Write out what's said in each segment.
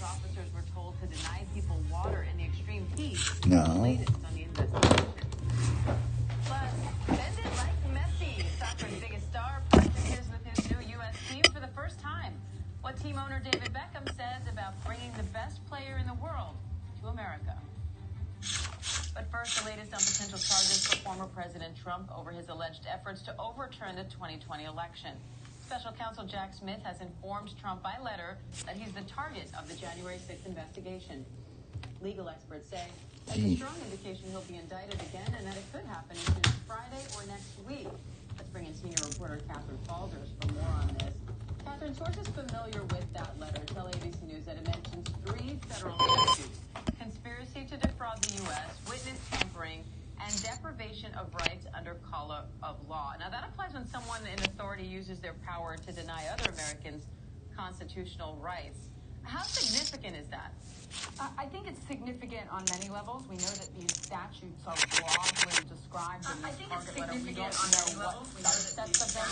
officers were told to deny people water in the extreme heat. No. The latest on the investigation. Plus, bend it like Messi, soccer's biggest star, practices with his new U.S. team for the first time. What team owner David Beckham says about bringing the best player in the world to America. But first, the latest on potential charges for former President Trump over his alleged efforts to overturn the 2020 election. Special counsel Jack Smith has informed Trump by letter that he's the target of the January 6th investigation. Legal experts say that's a strong indication he'll be indicted again and that it could happen as soon as Friday or next week. Let's bring in senior reporter Catherine Falders for more on this. Catherine, sources familiar with that letter tell ABC News that it mentions 3 federal statutes: conspiracy to defraud the U.S., witness tampering, and deprivation of rights under color of law. Now, that applies when someone in authority uses their power to deny other Americans constitutional rights. How significant is that? I think it's significant on many levels. We know that these statutes are broadly described in this target letter. We don't know what subsets of them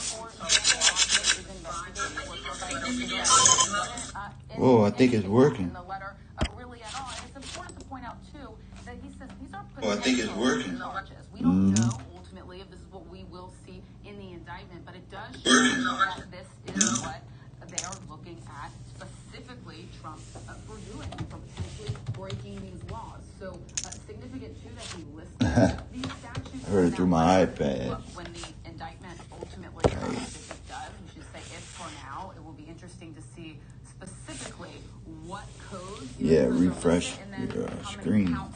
Whoa, I think it's working. In the letter, really at all. And it's important to point out, too, that he says these are I think it's working. charges. We don't know ultimately if this is what we will see in the indictment, but it does show that this is what they are looking at specifically Trump for doing, for potentially breaking these laws. So significant too that he listed these statutes. I heard it through my iPad. When the indictment ultimately comes, if it does, we should say if for now, it will be interesting to see specifically what codes. Yeah, refresh your screen. Now,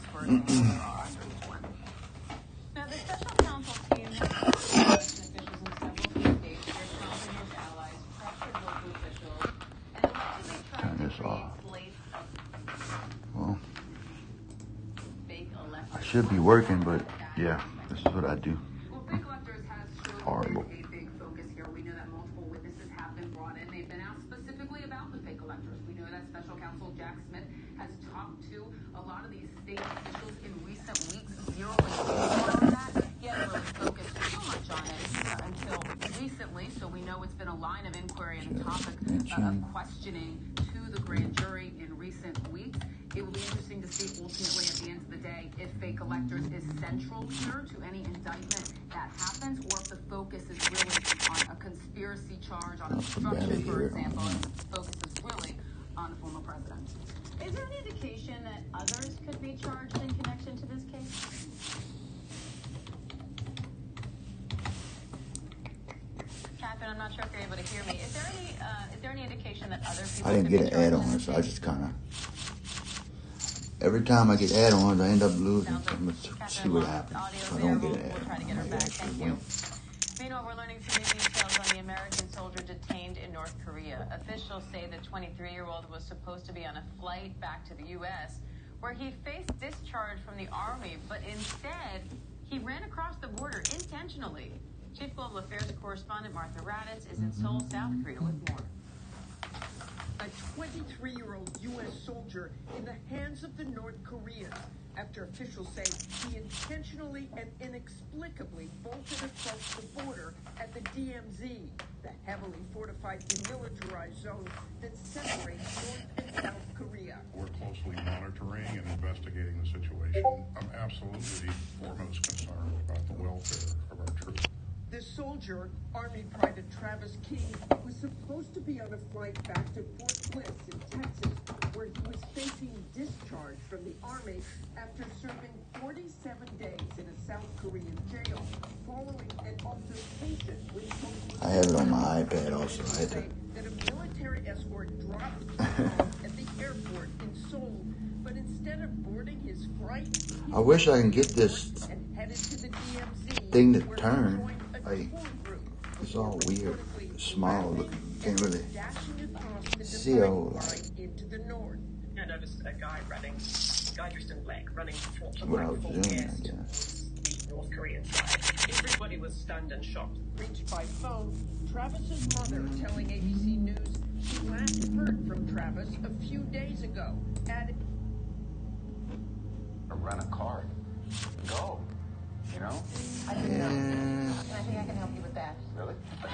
the special counsel team has officials in several states where Trump and his allies pressured local officials and allegedly tried to create slates of Well, fake elections. I should be working, but yeah, this is what I do. Well, fake electors has shown Horrible. a big focus here. We know that multiple witnesses have been brought in. They've been asked specifically about the fake electors. We know that special counsel Jack Smith has talked to a lot of these state officials in recent weeks, zeroing in on that. He hasn't really focused too much on it until recently, so we know it's been a line of inquiry and a topic of questioning to the grand jury in recent weeks. It will be interesting to see ultimately at the end of the day if fake electors is central here to any indictment that happens, or if the focus is really on a conspiracy charge, on obstruction, for example, and the focus is really on the former president. Is there any indication that others could be charged in connection to this case? Catherine, I'm not sure if you're able to hear me. Is there any indication that other people? I didn't get an add-on, so I just kind of. Every time I get add-ons, I end up losing. I'm going to see what happens. I don't get an We'll try to get her back. Thank you. Meanwhile, we're learning some new details on the American soldier detained in North Korea. Officials say the 23-year-old was supposed to be on a flight back to the U.S., where he faced discharge from the Army, but instead, he ran across the border intentionally. Chief Global Affairs correspondent Martha Raddatz is in Seoul, South Korea, with more. A 23-year-old U.S. soldier in the hands of the North Koreans after officials say he intentionally and inexplicably bolted across the border at the DMZ, the heavily fortified demilitarized zone that separates North and South Korea. We're closely monitoring and investigating the situation. I'm absolutely foremost concerned about the welfare of our troops. The soldier, Army Private Travis King, was supposed to be on a flight back to Fort Bliss in Texas, where he was facing discharge from the Army after serving 47 days in a South Korean jail following an altercation with police. I have it on my iPad also. I had to. That a military escort dropped him off at the airport in Seoul, but instead of boarding his flight, I wish I can get this and headed to the DMZ, thing to where he turn. joined a Like, tour group. it's all weird. It's small looking. Can't really Dashing across the see a whole dividing lot. line into the north. I noticed a guy dressed in black, running towards What I was full doing, gas I guess. towards the North Korean side. Everybody was stunned and shocked. Reached by phone, Travis's mother telling ABC News she last heard from Travis a few days ago. Run a card. Go. You know? I think I can help you with that. Really? You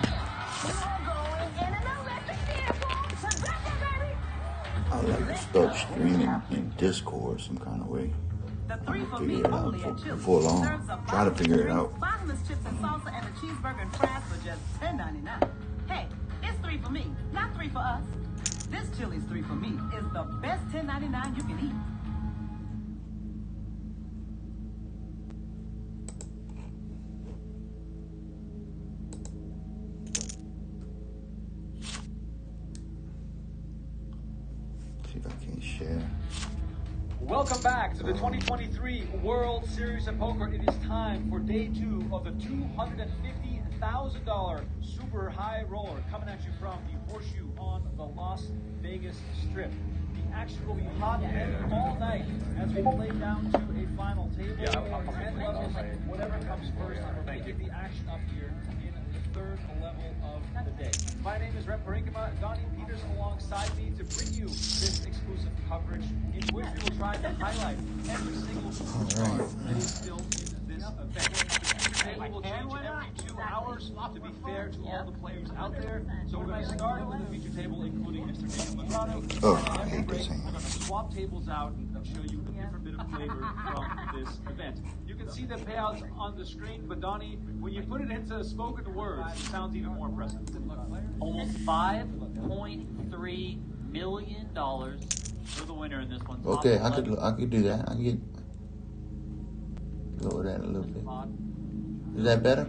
are going in an electric vehicle to Becca, baby! I'll have to start streaming in Discord some kind of way. The 3 for Figure me it out only at Chili's. before long. Serves a Try to figure it drinks, out. bottomless chips and salsa, and the cheeseburger and fries for just $10.99. Hey, it's 3 for me, not 3 for us. This Chili's 3 for me is the best $10.99 you can eat. See if I can share. Welcome back to the 2023 World Series of Poker. It is time for day 2 of the $250,000 super high roller coming at you from the Horseshoe on the Las Vegas Strip. The action will be hot and all night as we play down to a final table. 10 levels, whatever comes first, and we're going to get the action up here in the third level of the day. My name is Rem Parinkama, Donnie Peters alongside me to bring you this exclusive coverage in which we will try to highlight every single superstar that is still in this event. The feature table will change every 2 hours to be fair to all the players out there. So we're going to start with the feature table, including Mr. Daniel Medrano. Oh, And I after hate break, this we're hand. going to swap tables out and show you a different bit of flavor from this event. You can see the payouts on the screen, but Donnie, when you put it into spoken words, it sounds even more impressive. Almost $5.3 million for the winner in this one. Okay, I could do that. I could lower that a little bit. Is that better?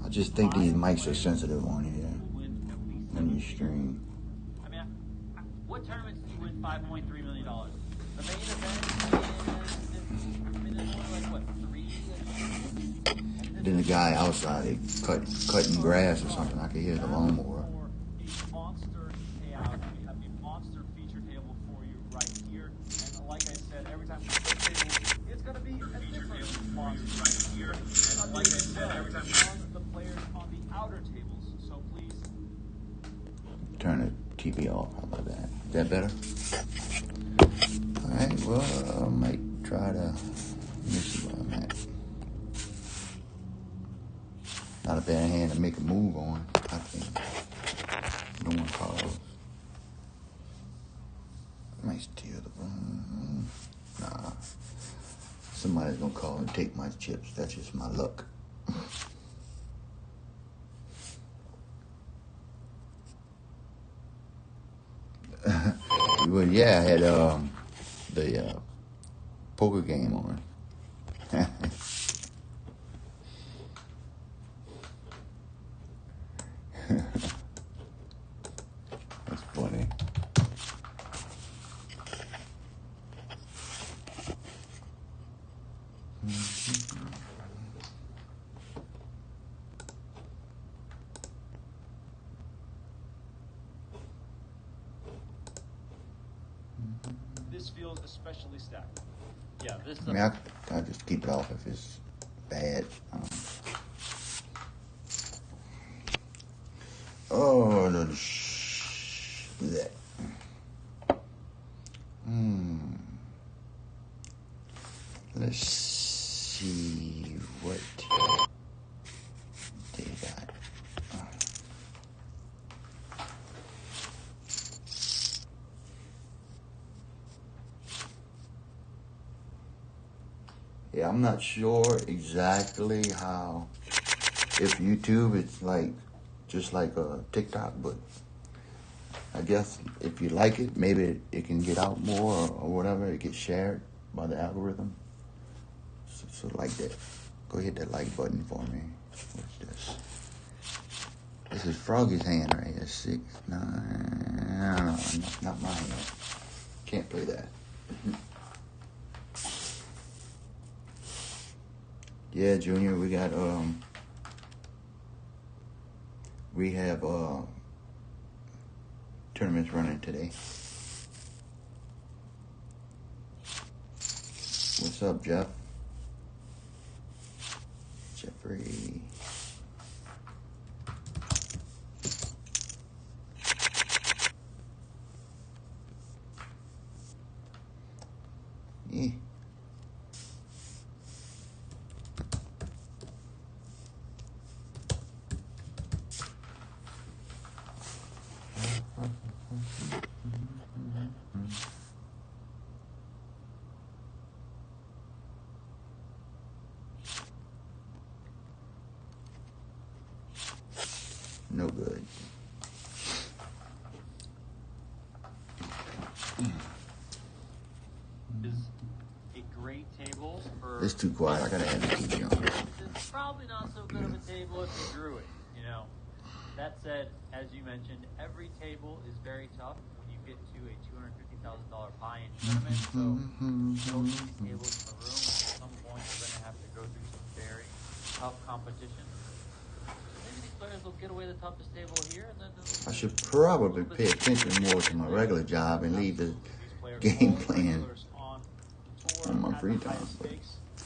I just think these mics are sensitive on here when you stream. I mean, what tournaments do you win $5.3 million? The main event is only like, what, 3? Then the guy outside, they cutting grass or something. I could hear the lawnmower. For a monster payout, we have a monster feature table for you right here. And like I said, every time we play tables, it's going to be a different monster right here. And like I said, every time on the players on the outer tables. So please. Turn the TV off. How about that? Is that better? All right. Well, I might try to. Let me see where I'm at. Not a bad hand to make a move on. I think. No one calls. Might steal the phone. Nah. Somebody's gonna call and take my chips. That's just my luck. Well, yeah, I had the poker game on. That's funny. This feels especially stacked. Yeah, this is I mean, I just keep it off if it's bad. Oh, no, that. Let's see what they got. Yeah, I'm not sure exactly how. If YouTube, it's like just like a TikTok, but I guess if you like it, maybe it can get out more or whatever. It gets shared by the algorithm. So like that. Go hit that like button for me. What's this? This is Froggy's hand right here. 6, 9. No, not my hand. Can't play that. Yeah, Junior, we got we have tournaments running today. What's up, Jeff? Jeffrey. Yeah. No good. Is a great table for. It's too quiet. I gotta have the TV on. It's probably not so good of a table if you drew it, you know. That said, as you mentioned, every table is very tough when you get to a $250,000 buy-in tournament. So, build these tables in the room. At some point, you're going to have to go through some very tough competition. Maybe these players will get away the toughest table here, and then I should probably pay attention more to my regular job and leave the game playing on my free time. But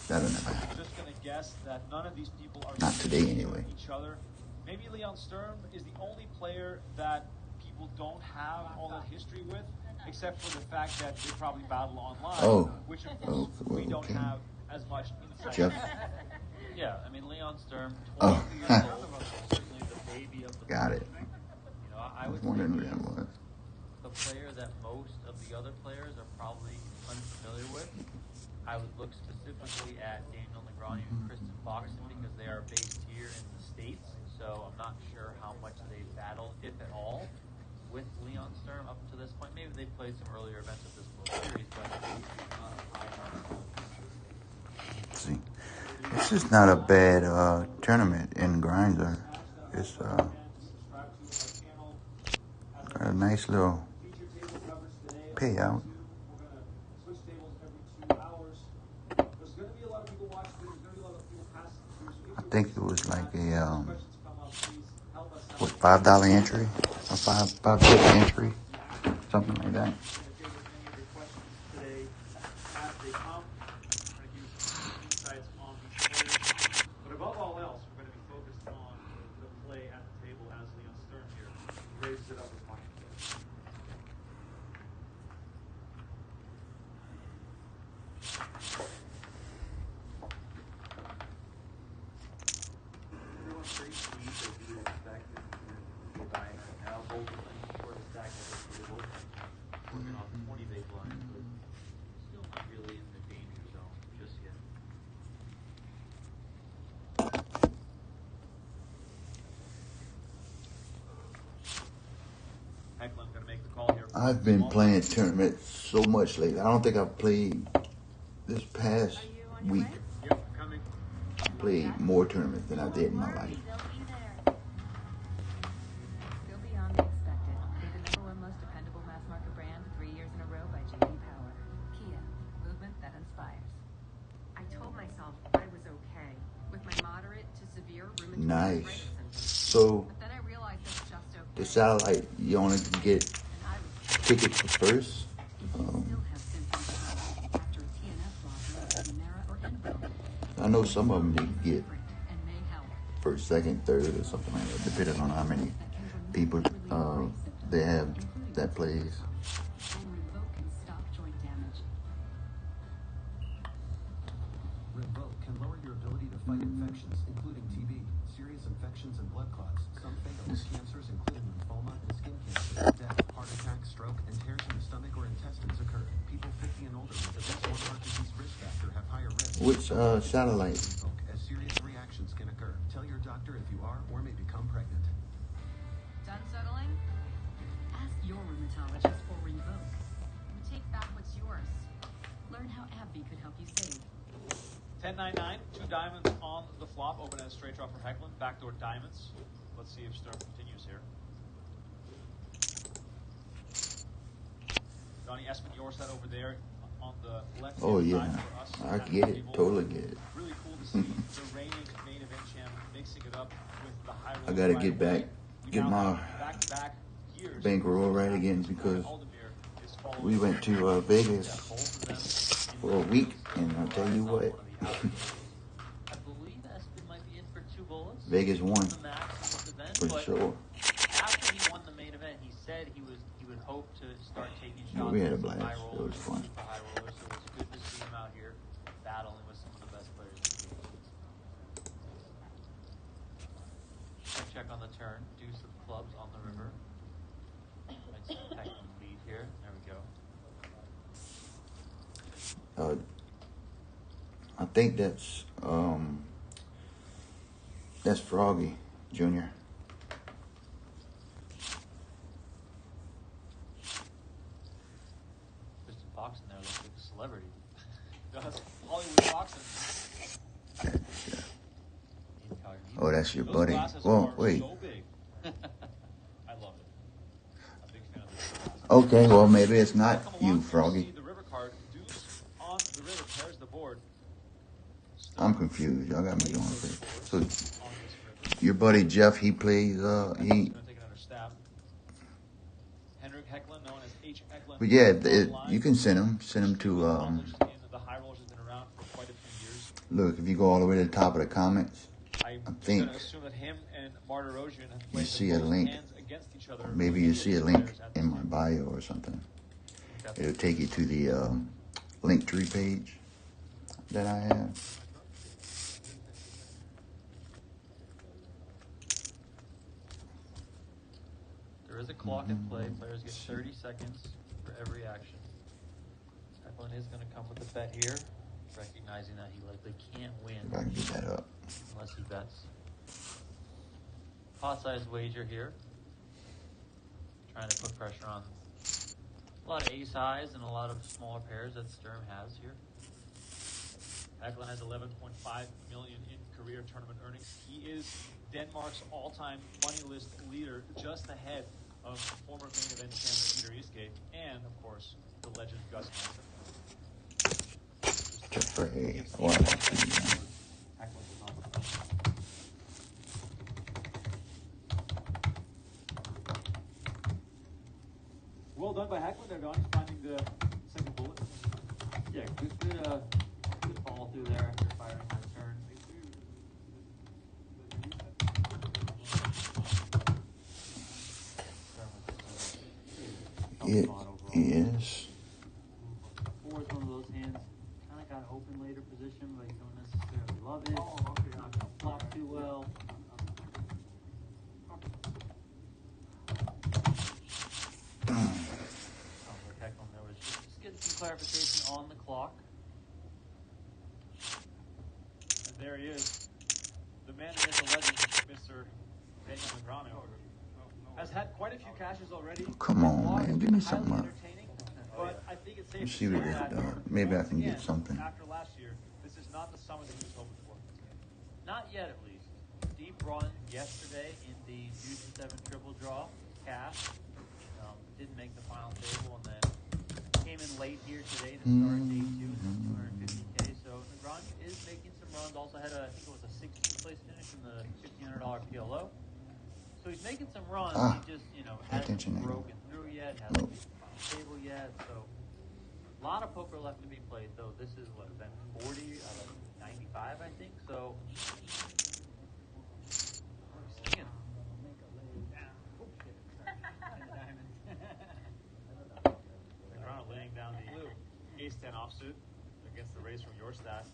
that'll never happen. Just going to guess that none of these people are Not today, anyway. each other. Maybe Leon Sturm is the only player that people don't have all that history with, except for the fact that they probably battle online, which of course we don't have as much insight. Jeff? Yeah, I mean, Leon Sturm, 22 years old, certainly the baby of the Got it. You know, I I was would wondering who say that was. the player that most of the other players are probably unfamiliar with. I would look specifically at Daniel Negreanu and Kristen Foxen because they are based here in the States. So I'm not sure how much they've battled, if at all, with Leon Sturm up to this point. Maybe they've played some earlier events of this World Series, but See, this is not a bad tournament in Grindr. It's got a nice little payout. I think it was like a $5 entry, a $5 entry, something like that. But above all else, we're going to be focused on the play at the table as Leon Sturm here raises it up with Mike. everyone's pretty cheap as you would expect in the diamond. Now, both of them short of stack of the table, working on 20 big blinds, but still not really in the danger zone just yet. Hecklin going to make the call here. I've been playing tournaments so much lately. I don't think I've played this past week. Yep, coming. I played more tournaments than I did in my life. They'll be on the expected. They're the #1 most dependable mass market brand 3 years in a row by J.D. Power. Kia, movement that inspires. I told myself I was okay with my moderate to severe rheumatoid Nice. arthritis symptoms. So But then I realized that's just okay. the satellite, you only can get And I was tickets for first. Still have symptoms after a TNF blocker, Humira, or Enbrel. I know some of them you can get And may help. first, second, third, or something like that, depending on how many people they have that plays. And Revoke can stop joint damage. Revoke can lower your ability to fight infections, including TB, serious infections and blood clots, some fatal cancers, including lymphoma and skin cancer, death, heart attack, stroke, and tears in the stomach or intestines occur. People 50 and older with at least one heart disease risk factor have higher risk. Which satellite? Revoke, as serious reactions can occur. Tell your doctor if you are or may become pregnant. done settling. Ask your rheumatologist for Revoke. Take back what's yours. Learn how AbbVie could help you save. 10-9-9, 2 diamonds on the flop, open as straight draw for Hecklin, backdoor diamonds. Let's see if Sturm continues here. Johnny Espinor set over there on the left Oh side yeah, for us. I at the get it, table. totally get it. Really cool to see the reigning main event champ mixing it up with the high roller I gotta right get away. back, We get now my have back-to-back years bankroll right again because we went to Vegas for a week, and I'll tell you what, I believe Espen might be in for 2 bullets. Vegas won The max of this event, for but sure. after he won the main event, he said he would hope to start taking Yeah, shots we had a at some blast. high It rollers, was fun. super high rollers. So it's good to see him out here battling with some of the best players in the game. Check on the turn. Deuce of clubs on the river. Let's check the lead here. There we go. I think that's Froggy Jr. Kristen Fox in there looks like a celebrity. Does Hollywood boxing. Oh, that's your Those buddy. glasses Whoa, are wait. so big. I love it. I'm a big fan of these glasses. Okay, well maybe it's not Come you, along, Froggy. see the river card. Deuce on the river pairs the board. I'm confused. Y'all got me going crazy. So On this river. your buddy Jeff, he plays. He. Gonna take another stab. Henrik Hecklin, known as H. Hecklin. But yeah, online. you can send him to. Accomplished in the high rollers, has been around for quite a few years. Look, if you go all the way to the top of the comments, I think gonna assume that him and Martirosyan have you played see the a most link. hands against each other. Maybe you see a link in my bio or something. It'll take you to the Linktree page that I have. There is a clock in play. Players get 30 seconds for every action. Hecklin is going to come with a bet here, recognizing that he likely can't win If I can get that up. unless he bets. Pot size wager here. Trying to put pressure on a lot of ace highs and a lot of smaller pairs that Sturm has here. Hecklin has 11.5 million in career tournament earnings. He is Denmark's all-time money list leader, just ahead of former main event champ Peter Eastgate and, of course, the legend Gus Hansen. Jeffrey. Wow. Well done by Hecklin there, Donnie, finding the second bullet. Yeah, good follow through there after firing that turn. It is. Four is one of those hands. Kind of got open later position, but you don't necessarily love it. Not gonna flop too well. Sounds like Hecklin there was just getting some clarification on the clock. And there he is. The man against the legend, Mr. Daniel Negreanu. Has had quite a few cashes already. Come on, man. Give me something up. But I think it's safe Let's to see what say this that does. Maybe I can again, get something. After last year, this is not the summer that he was hoping for. Not yet, at least. Deep run yesterday in the Deuce 7 triple draw cash. Didn't make the final table, and then came in late here today to start day 2 at 250K. So Negreanu is making some runs. Also had I think it was a 16th place finish in the $1,500 PLO. So he's making some runs. He just, hasn't broken through yet. Hasn't made the final table yet. So a lot of poker left to be played, though. This is what, event 40 out of 95, I think. So. Negreanu laying down the ace-10 offsuit against the raise from your stat.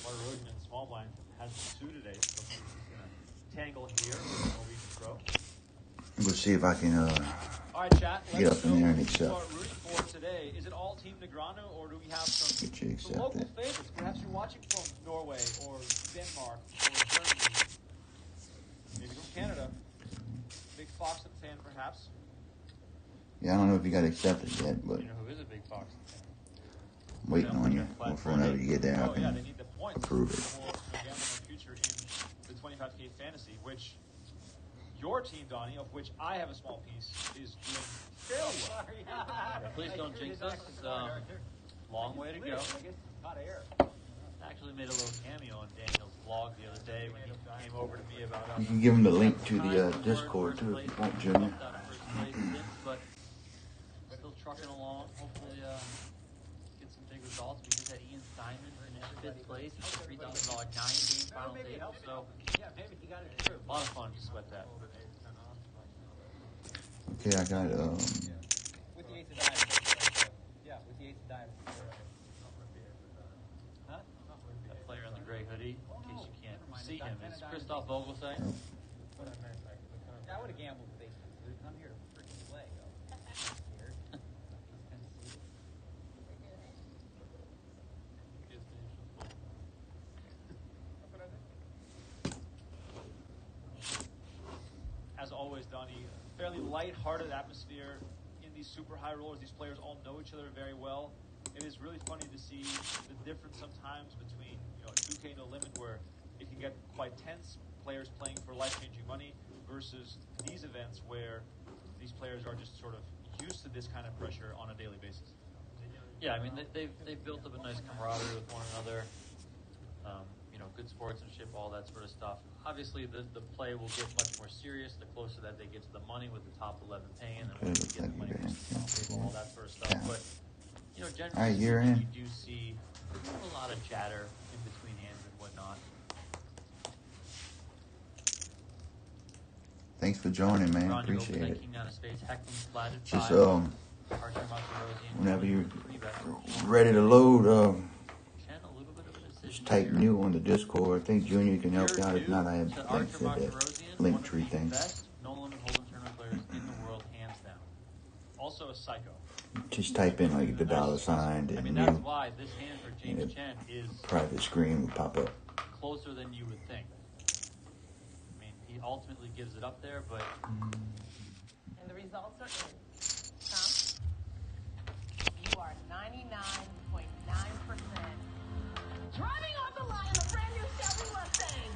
Martirosyan in the small blind has the 2 today, so he's going to tangle here with the Norwegian pro. We'll see if I can All right, chat. get up in there and Who accept. are rooting for today? Is it all Team Negreanu, or do we have some Get you local accepted. favorites? Perhaps you're watching from Norway or Denmark or Germany, maybe from Canada. Big Foxen fan, perhaps. Yeah, I don't know if you got accepted yet, but You know who is a big Foxen fan? I'm waiting on you. Well, for whenever you get there, I Oh yeah, they can need the points approve it. for gambling on future in the 25K fantasy, which your team, Donnie, of which I have a small piece, is doing fairly well. Please don't jinx us. Long way to go. Actually made a little cameo on Daniel's vlog the other day when he came over to me about You can give him the link to the Discord too if you want, Junior. But still trucking along. Hopefully get some big results. We just had Ian Simon in 5th place. It's a $3,000 9-game final table. So a lot of fun to sweat that. Okay, I got With the ace of diamonds. Yeah, with the ace of diamonds. That player in the gray hoodie, in case you can't see him, is Christoph Vogelsang. I would have gambled with ace. I'm here to freaking play. Donnie, fairly light-hearted atmosphere in these super high rollers. These players all know each other very well. It is really funny to see the difference sometimes between 2K No Limit, where it can get quite tense, players playing for life-changing money, versus these events where these players are just sort of used to this kind of pressure on a daily basis. Yeah, I mean they've built up a nice camaraderie with one another. Good sportsmanship, all that sort of stuff. Obviously, the play will get much more serious the closer that they get to the money, with the top 11 paying, and when they get the money from the top table, all that sort of stuff. But generally speaking, you do see a lot of chatter in between hands and whatnot. Thanks for joining, man. Ron, Appreciate it. King down his face, heckling splatted Just Archer Maserosian, whenever you're ready to load, just type new on the Discord. I think Junior can help you out. If not, I have links to that link tree thing. Best no limit hold'em tournament players in the world, hands down. Also a psycho. Just type in like the $sign and that's why this hand for James Chen is private screen will pop up. Closer than you would think. I mean, he ultimately gives it up there, but And the results are in. Tom, you are 99.9%. Driving off the line in a brand new Chevy Mustang.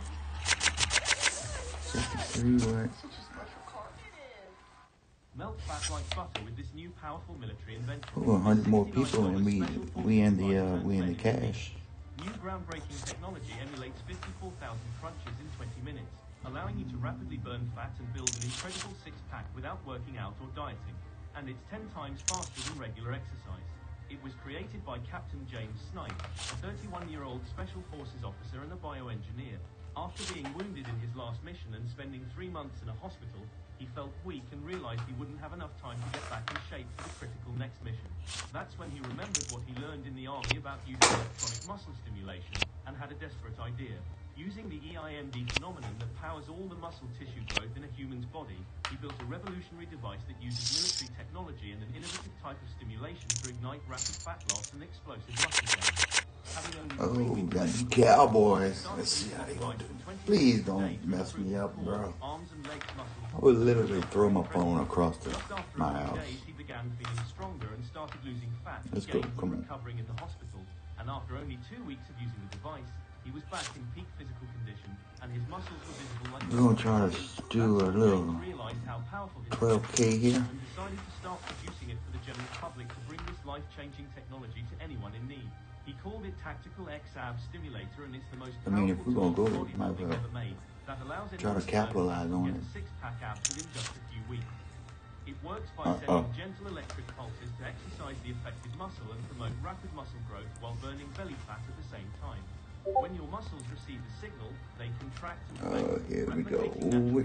63 what? Melt fat like butter with this new powerful military invention. 100 more people, and we in the cash. New groundbreaking technology emulates 54,000 crunches in 20 minutes, allowing you to rapidly burn fat and build an incredible six-pack without working out or dieting. And it's 10 times faster than regular exercise. It was created by Captain James Snipe, a 31-year-old Special Forces officer and a bioengineer. After being wounded in his last mission and spending 3 months in a hospital, he felt weak and realized he wouldn't have enough time to get back in shape for the critical next mission. That's when he remembered what he learned in the army about using electronic muscle stimulation and had a desperate idea. Using the EIMD phenomenon that powers all the muscle tissue growth in a human's body, he built a revolutionary device that uses military technology and an innovative type of stimulation to ignite rapid fat loss and explosive muscle gain. Oh, we got the Cowboys. Let's see how they gonna do. Please don't mess me up, bro. I would literally throw my phone across my house. He began feeling stronger and started losing fat. Let's go. Come on. Recovering in the hospital, and after only 2 weeks of using the device, he was back in peak physical condition, and his muscles were visible like. We're gonna try to do a little 12K here. And decided to start producing it for the general public to bring this life-changing technology to anyone in need. He called it Tactical X-Ab Stimulator, and it's the most I mean, if we're gonna go, body might as well ever made that allows try to capitalize on it. Six-pack abs within just a few weeks. It works by sending gentle electric pulses to exercise the affected muscle and promote rapid muscle growth while burning belly fat at the same time. When your muscles receive the signal, they contract and flex, here we go.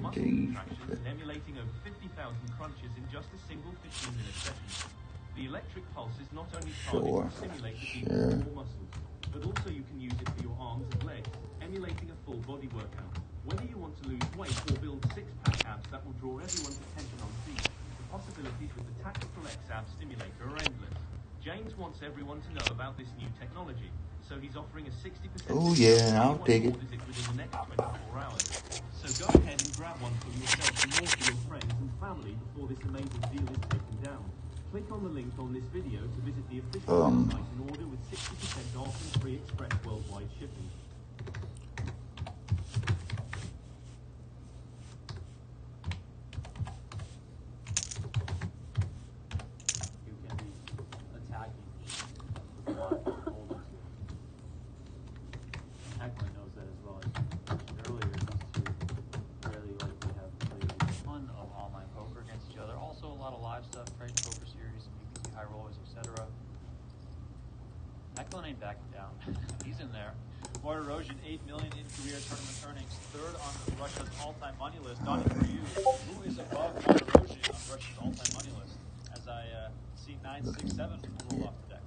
muscle contractions and emulating over 50,000 crunches in just a single 15-minute session. The electric pulses not only target to stimulate the deep core muscles, but also you can use it for your arms and legs, emulating a full body workout. Whether you want to lose weight or build six-pack abs that will draw everyone's attention on feet, the possibilities with the Tactical X-Ab Stimulator are endless. James wants everyone to know about this new technology, so he's offering a 60%. Oh yeah, I'll take it. Within the next 24 hours. So go ahead and grab one for yourself and more for your friends and family before this amazing deal is taken down. Click on the link on this video to visit the official website and order with 60% off and free express worldwide shipping. you can be attacking Heckman knows that as well. As you mentioned earlier, these two really likely have played a ton of online poker against each other. Also, a lot of live stuff, trade poker series, BBC high rollers, etc. Heckman ain't backing down. He's in there. Martirosyan, 8 million in career tournament earnings, third on Russia's all-time money list. Donnie, for you, who is above Martirosyan on Russia's all-time money list? As I see 967 roll off the deck.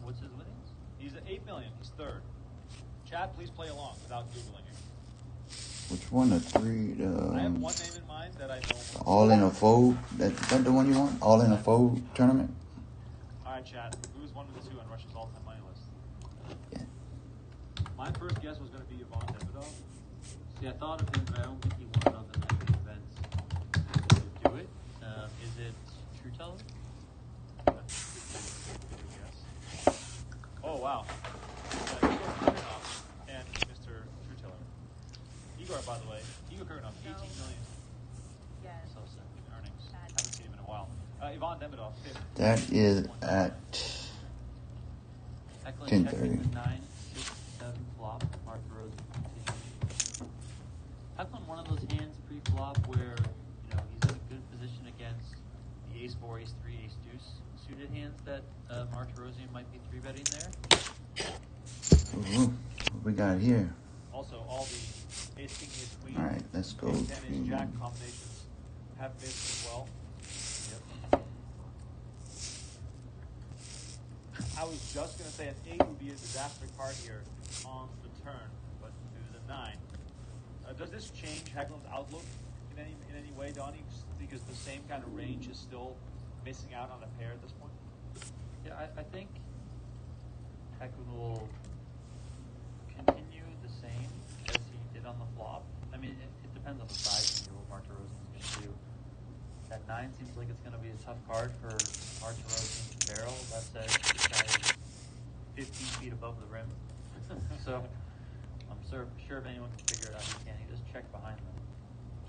What's his winnings? He's at 8 million. He's third. Chad, please play along without googling it. Which one? The three? I have one name in mind that I know. All in a fold. That the one you want? All in a fold tournament. All right, Chad. Who's one of the two on Russia's all-time money list? Yeah. My first guess was going to be Ivan Davidov. See, I thought of him, but I don't think he won enough in that events. Is it True Teller? Yes. Oh, wow. Igor Kurganov and Mr. True Teller. Igor, by the way, Igor Kurganov, 18 million. Yes. So sick in earnings. Haven't seen him in a while. Ivan Demidov, 5th. That is at Hecklin 10:30. checking the 9, 6, 7 flop. Mark Rosen continues. Hecklin, one of those hands pre-flop where he's in a good position against the ace 4, ace 3, ace deuce suited hands that Mark Rosian might be 3-betting there. Ooh, what we got here? Also, all the ace king, ace queen, All right, let's go ace 10, ace to jack combinations have missed as well. Yep. I was just going to say an 8 would be a disaster card here on the turn, but it was a 9. Does this change Hecklin's outlook in any way, Donnie? Because the same kind of range is still missing out on a pair at this point? Yeah, I think Hecklin will continue the same as he did on the flop. I mean, it depends on the size of what Mark DeRozan is going to do. That 9 seems like it's going to be a tough card for Mark DeRozan to barrel. That said, this guy is 15 feet above the rim. So I'm sure if anyone can figure it out, he can. He just check behind them.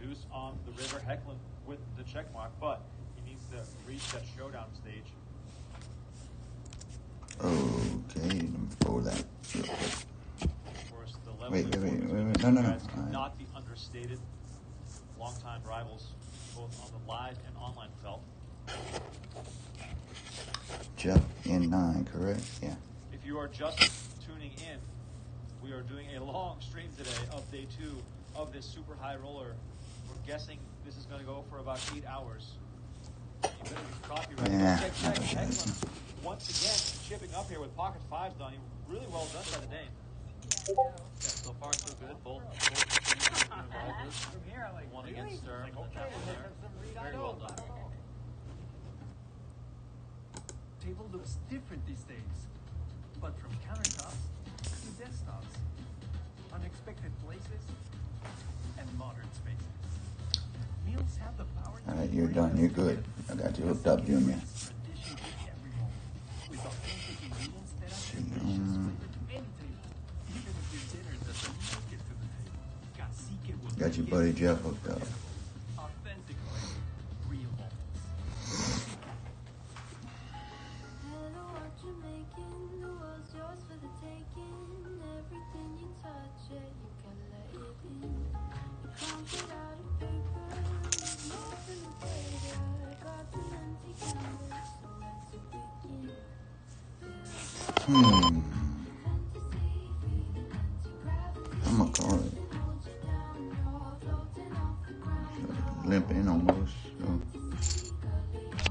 Deuce on the river, Hecklin with the check mark, but he needs to reach that showdown stage. Okay, let me fold that real quick. Of course, the level Wait. No. guys cannot be understated. Longtime rivals, both on the live and online felt. Jeff in 9, correct? Yeah. If you are just tuning in, we are doing a long stream today of day 2 of this super high roller. We're guessing this is going to go for about 8 hours. You better be copyrighted. Yeah, Check. Excellent. Once again, chipping up here with pocket 5s, Donnie. Really well done by the Dane. Yeah, so far so good. Both one against Stern, and that one there. Very well done. Table looks different these days, but from countertops to desktops, unexpected places, and modern spaces. Meals have the power to All right, you're done. You're good. I got you hooked up, Junior. with authentic ingredients that are delicious flavored to any table, even if your dinner doesn't make it to the table. Cacique will Got your buddy Jeff hooked up. authentic flavor, real moments. Hello, what you making? The world's yours for the taking. Everything you touch, yeah, you can let it in. You can't get out of paper. More than a failure. Got an empty canvas, so let's begin. I'm gonna call it. Limping almost. So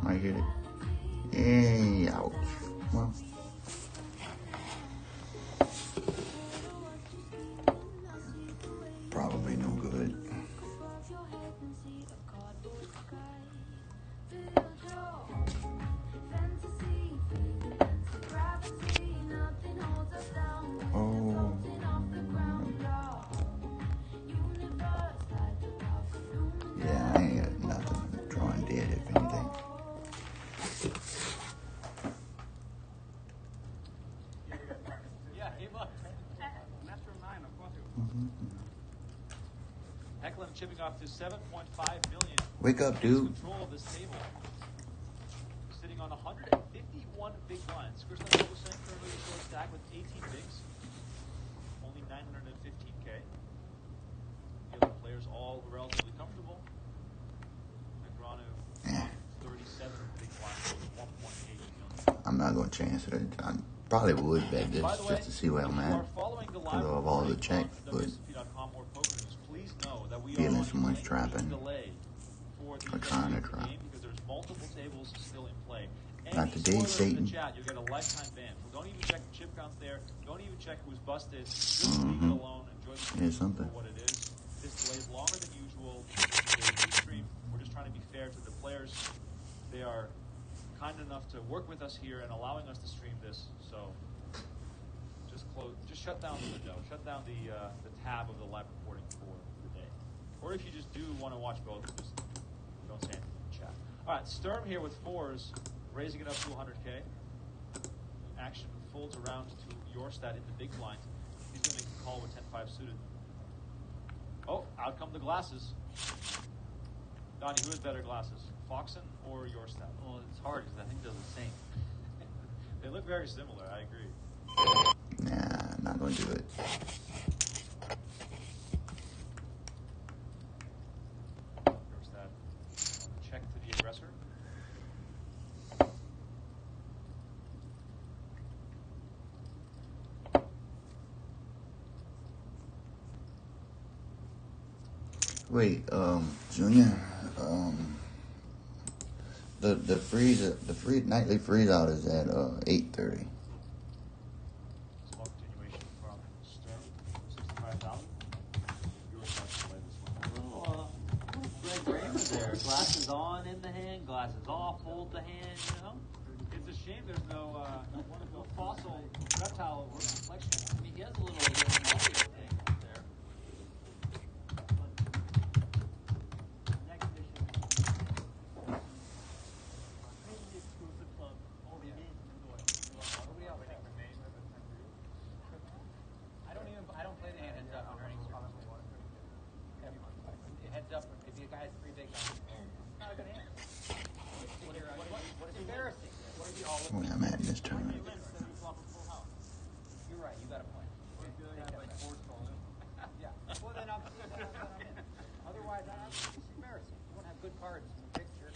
might hit it. Hey, ouch. Well. Probably no good. Oh. Yeah, I ain't got nothing. Drawing dead, if anything. Yeah, he must. Master of 9, of course. Hecklin chipping off to 7.5 million. Wake up, dude. Control of this table. Sitting on 151 big blinds. Chris Leonard was saying currently a short stack with 18 bigs. Only 915K. The other players all relatively comfortable. Negreanu, 37 big blinds with 1.8 million. I'm not gonna chance it. I probably would bet this just to see where I'm at. Because of all the check, but feeling so much trapping. Or trying to trap. Because there's multiple tables still in play. Not today, Satan. Chat, you'll get a lifetime ban. So don't even check the chip counts there. Don't even check who's busted. Just leave it alone. Enjoy the stream something. for what it is. This delay is longer than usual. This is a stream. We're just trying to be fair to the players. They are kind enough to work with us here and allowing us to stream this. So just shut down the window. Shut down the tab of the live recording for the day. Or if you just do want to watch both, just don't say anything in the chat. All right, Sturm here with 4s, raising it up to 100K. Action folds around to Jorstad in the big blind. He's going to make a call with 10-5 suited. Oh, out come the glasses. Donnie, who has better glasses, Foxen or Jorstad? Well, it's hard because I think they're the same. They look very similar, I agree. Nah, not gonna do it. Jorstad, check to the aggressor. Wait, Junior, the free nightly freeze out is at 8:30. Small continuation from Sturm, 65,000. Jorstad to play this one. Greg Raymer there. Glasses on in the hand, glasses off, hold the hand, you know? It's a shame there's no fossil reptile reflection. I mean, he has a little audio thing there. I don't play the hand heads up on earnings. Heads up if you guys 3 big guys. Not a good hand. What is embarrassing? What are you all looking Where I'm at in this tournament. You're right, you got a point. Yeah. Well, then I'm in. Otherwise, it's embarrassing. You won't have good cards in the picture.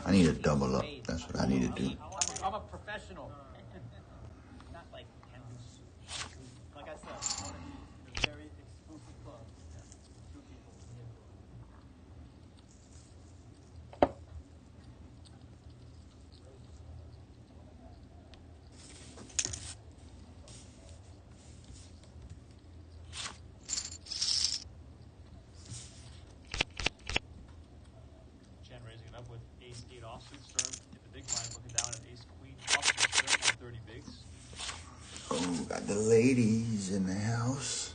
I need to double up. That's what I need to do. I'm a professional. Not like Henry's. Like I said, one of the very exclusive clubs. Two people. Chen raising it up with ace-8 offsuit. Sturm in the big blind looking down at ace-queen offsuit. Sturm on 30 bigs. Oh, got the ladies in the house.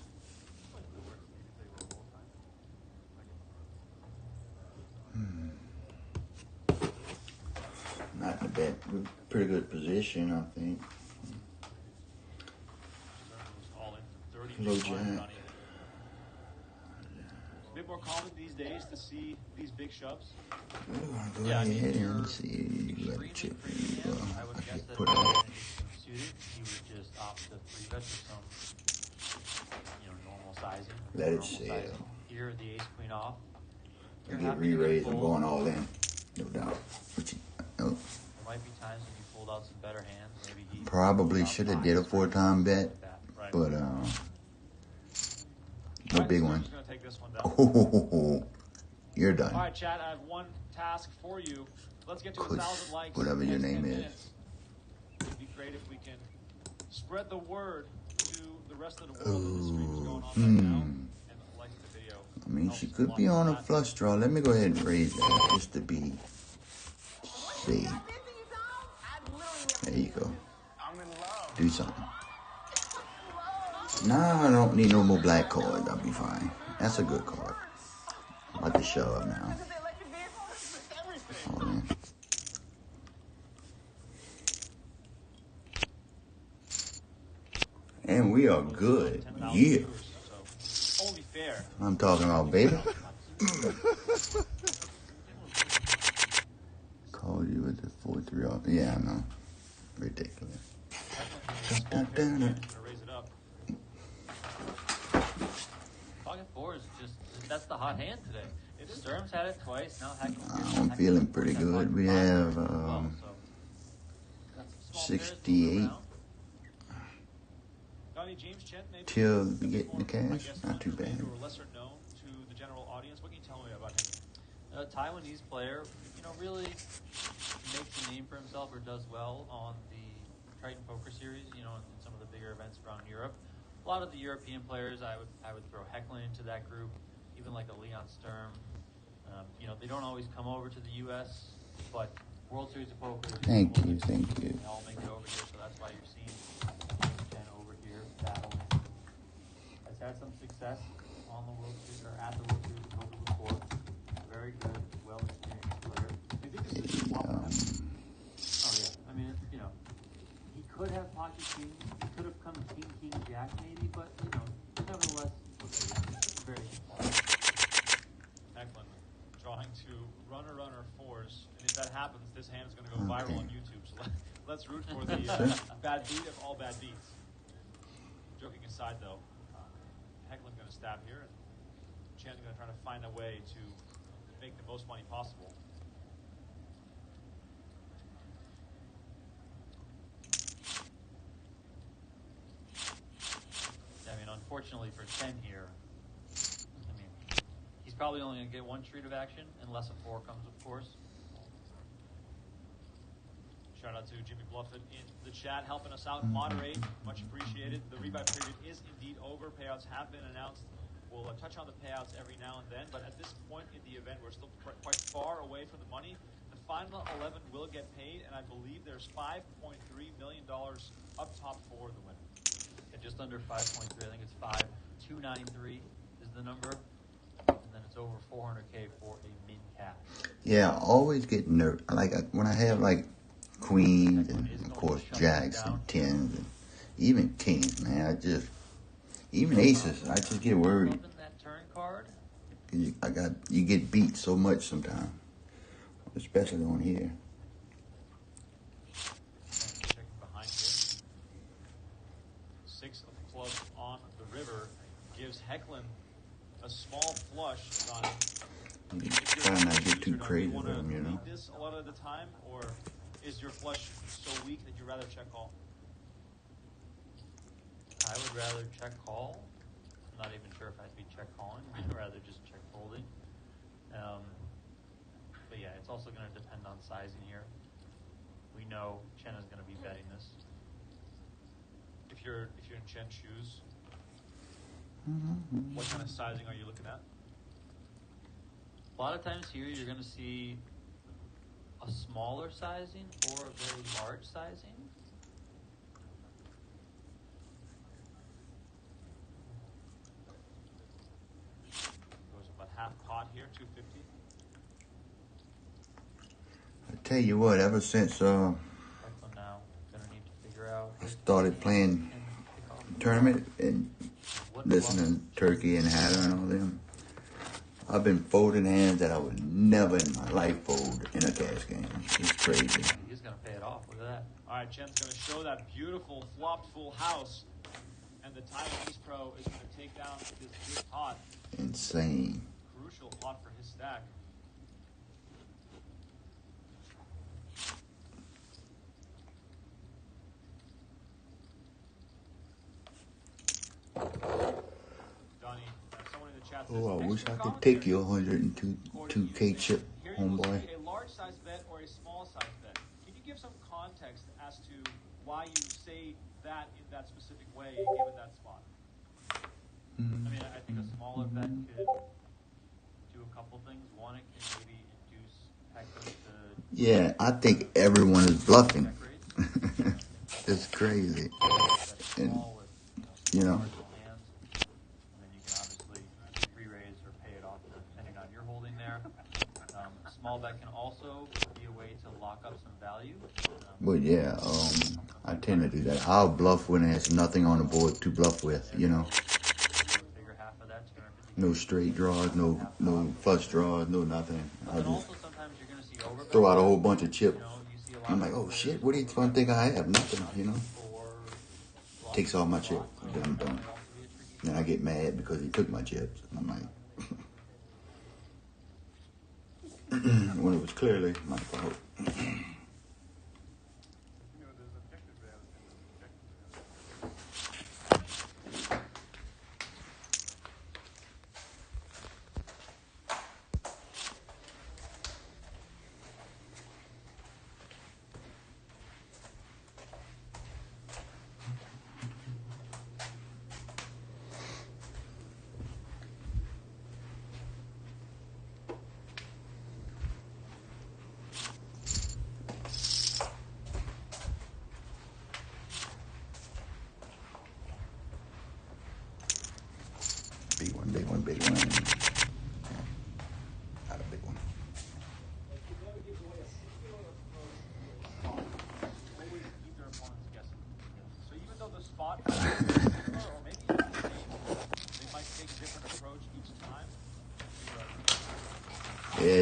Not in a bad, pretty good position, I think. All in for 30 Hello, big blind. Jack. Donnie. It's a bit more common these days to see these big shoves. Go ahead and see what the chip is. I would I guess could that put if it. he suited, he would just opt to 3-bet with some, normal sizing. Let it normal sail. sizing. Here, the ace-queen off. I get re-raised. I'm going all in. No doubt. There might be times when you pulled out some better hands. Maybe he Probably should have did a 4-time bet, Right. but no big I'm one. just going to take this one down. Oh, you're All done. right, Chad, I have one task for you. Let's get to Kush, 1,000 likes. whatever in the your next name 10 is. minutes. It'd be great if we can spread the word to the rest of the world that the stream is going on right now and like the video. I mean, she could be on a flush draw. Let me go ahead and raise that just to be safe. There you go. Do something. Nah, I don't need no more black cards. I'll be fine. That's a good card. I'm about to shove now. All in. And we are good. Yeah. Only fair. I'm talking about, baby. Called you with the 4-3 off. Yeah, I know. Ridiculous. Gonna raise it up. Pocket 4 is just, that's the hot hand today. Sturm's had it twice, now I'm feeling pretty good. We have 68 Donnie, James Chen, maybe till we get the cash. Not too bad. or lesser known to the general audience. What can you tell me about him? A Taiwanese player, really makes a name for himself or does well on the Triton Poker Series, in some of the bigger events around Europe. A lot of the European players, I would throw Hecklin into that group, even like a Leon Sturm. They don't always come over to the U.S., but World Series of Poker. Thank you. They all make it over here, so that's why you're seeing Chen over here battling. Has had some success on the World Series or at the World Series of Poker before. Very good, well experienced player. Oh yeah, I mean, you know, he could have pocket king, he could have come king, jack maybe, but you know, nevertheless, it's very. Hecklin drawing to runner fours, and if that happens, this hand is going to go viral on YouTube. So let's root for the bad beat of all bad beats. Joking aside, though, Hecklin's going to stab here, and Chen's going to try to find a way to make the most money possible. I mean, unfortunately for Chen here, I mean, he's probably only going to get one street of action unless a 4 comes, of course. Shout out to Jimmy Bluffett in the chat, helping us out, moderate, much appreciated. The rebuy period is indeed over. Payouts have been announced. We'll touch on the payouts every now and then, but at this point in the event, we're still quite far away from the money. The final 11 will get paid, and I believe there's $5.3 million up top for the winner. Yeah, just under 5.3. I think it's 5,293 is the number, and then it's over 400K for a min cash. Yeah, I always get nervous. Like when I have like queens and of course jacks and tens and even kings, man. Even aces. I just get worried. That turn card. You get beat so much sometimes, especially on here. Checking behind here. 6 of clubs on the river gives Hecklin a small flush. You try not to get too crazy with them, you know. This a lot of the time, or is your flush so weak that you'd rather check call? I would rather check call. I'm not even sure if I'd be check calling. I'd rather just check folding. But yeah, it's also going to depend on sizing here. We know Chen is going to be betting this. If you're in Chen's shoes, what kind of sizing are you looking at? A lot of times here you're going to see a smaller sizing or a very large sizing. Goes about half pot here, 250. I tell you what, ever since Now, gonna need to figure out. I started playing tournament and listening to Turkey and Hatter and all them, I've been folding hands that I would never in my life fold in a cash game. It's crazy. He's gonna pay it off. Look at that. All right, Chen's going to show that beautiful flopped full house, and the Taiwanese pro is going to take down this big pot. Insane. Crucial pot for his stack. Donnie, someone in the chat says, Oh, I wish I could take your 102K chip, homeboy. a large size bet or a small size bet. Can you give some context as to why you say that in that specific way, given that spot? I mean, I think a smaller bet could do a couple things. One, it can maybe induce Hecklin to. Yeah, I think everyone is bluffing. It's crazy. And, you know. Small bet can also be a way to lock up some value. But yeah, I tend to do that. I'll bluff when there's nothing on the board to bluff with, you know. No straight draws, no flush draws, no nothing. I just throw out a whole bunch of chips. I'm like, oh shit, what do you think I have? Nothing, you know. Takes all my chips. Then I'm done. Then I get mad because he took my chips. And I'm like, when it was clearly my fault.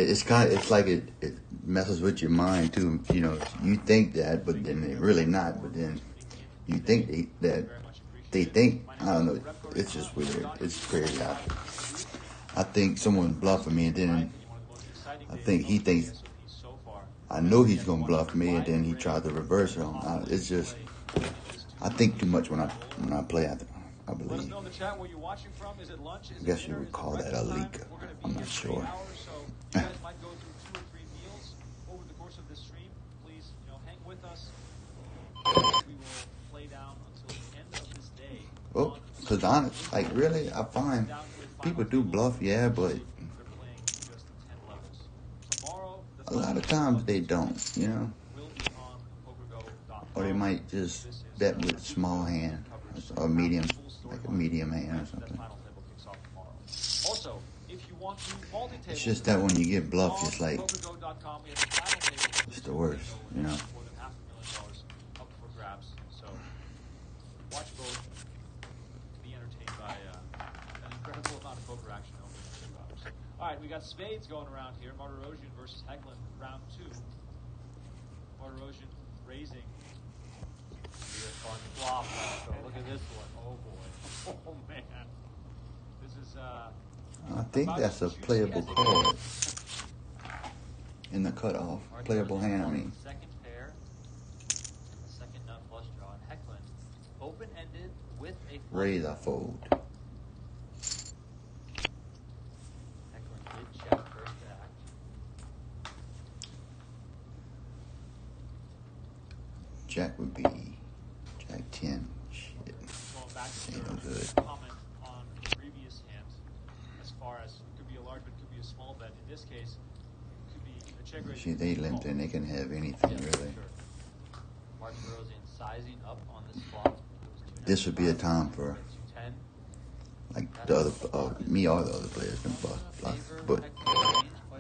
it's like it messes with your mind too. You know, you think that, but then they're really not. But then you think they think, I don't know. It's just weird. It's crazy. I think someone's bluffing me, and then I think he thinks I know he's gonna bluff me, and then he tries to reverse it on. It's just I think too much when I play. I believe. I guess you would call that a leak. I'm not sure. Well, because honest, like really, I find people do bluff, yeah, but a lot of times they don't, you know, or they might just bet with small hand or medium, like a medium hand or something. It's just that when you get bluffed, it's like it's the worst, you know. Watch both. Be entertained by an incredible amount of poker action over the 2 hours. All right, we got spades going around here. Martirosyan versus Hecklin, round 2. Martirosyan raising. Be a fun flop. So look at this one. Oh boy. Oh man. This is I think that's a playable card in the cutoff. Playable hand, I mean. Second pair. The second nut flush draw. And Hecklin, open-ended with a flush. Raise, I fold. Hecklin did check first act. Jack would be Jack 10. Shit. going back to Ain't your no good. comment on the previous hands, as far as it could be a large bet, could be a small bet. In this case, it could be a check raise. See, they limp and they can have anything really. Martirosyan sizing up on this flop. This would be a time for like the other me or the other players can bluff, but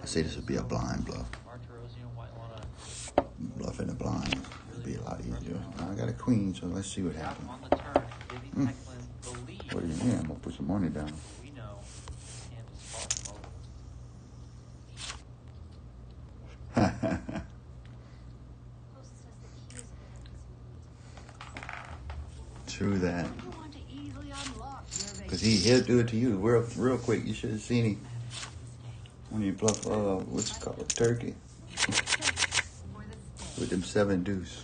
I say this would be a blind bluff. Martirosyan might want to Bluffing a blind would be a lot easier. Now I got a queen, so let's see what happens. on the turn, giving Hecklin the lead. What do you mean? I'm gonna put some money down. We know hand is far from over. True that. Cause he'll do it to you real quick. You should have seen him when he bluff what's it called, turkey with them 7 deuce.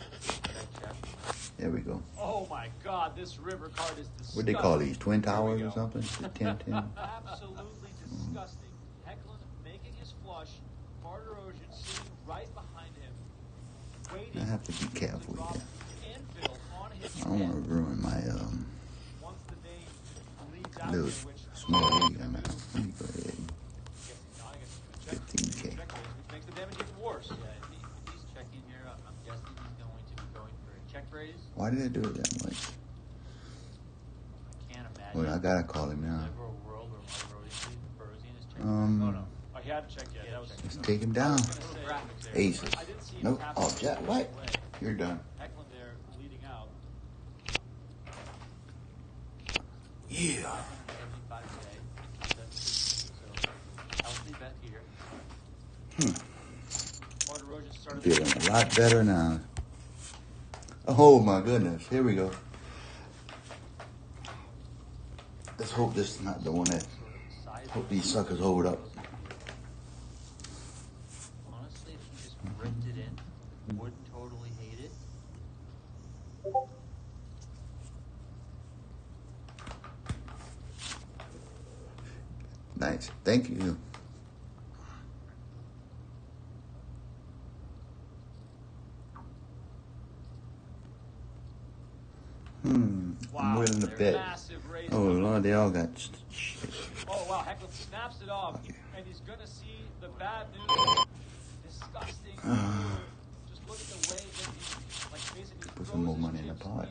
There we go. Oh my God, this river card is disgusting. What they call these, twin towers or something? 10-10. Absolutely disgusting. Hecklin making his flush. Martirosyan sitting right behind him, waiting. I have to be careful drop here. anvil on his I don't want to ruin my Once the Dane leads out little there, which small league I'm at. Let me go ahead and 15K. check raise, which makes the damage even worse. Yeah, if he's checking here, I'm guessing he's going to be going for a check raise. Why did I do it that much? I can't imagine. Well, I gotta call him now. Ever a world where Martirosyan is checking. Oh no. Oh, he hadn't checked yet. That was Let's take him down. Aces. Nope. Oh, Jack, what? You're done. Hecklin there leading out. Yeah. 75K. So healthy bet here. Martirosyan started Feeling a lot better now. Oh my goodness. Here we go. Let's hope this is not the one that. Hope these suckers hold up. Honestly, if he just ripped it in, wouldn't totally hate it. Nice. Thank you. I'm willing to bet. Oh Lord, they all got shit. Oh wow, Hecklin snaps it off, and he's gonna see the bad news. Disgusting. Just look at the way that he, like, basically Put some more money in the pot.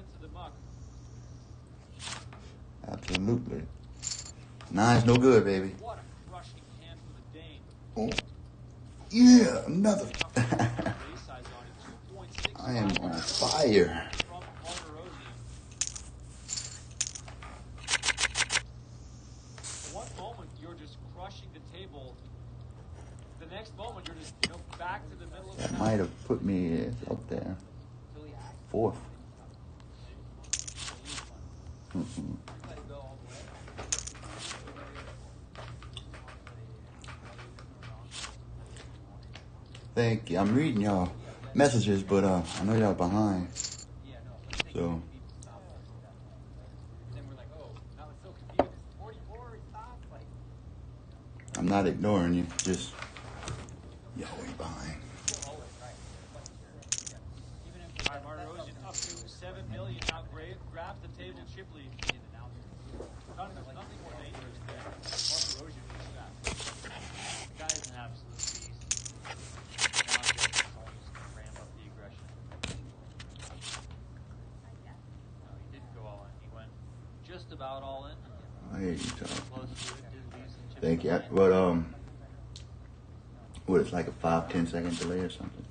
Absolutely. Nine's no good, baby. What a crushing hand for the Dane. Oh. Yeah, another. I am on fire. One moment you're just crushing the table. The next moment fourth. Mm-mm. Thank you. I'm reading y'all messages, but I know y'all behind. So I'm not ignoring you. Just y'all way behind. All right, Martin up to $7 million. Now grabs the table chip lead. There's nothing more dangerous than Mark Erosion in the shot. The guy is an absolute beast. Now just ramp up the aggression. No, he didn't go all in. He went just about all in. I hear you, Tom. Close to it. Did lose some chips. Thank you. But what, it's like a 5-10 second delay or something?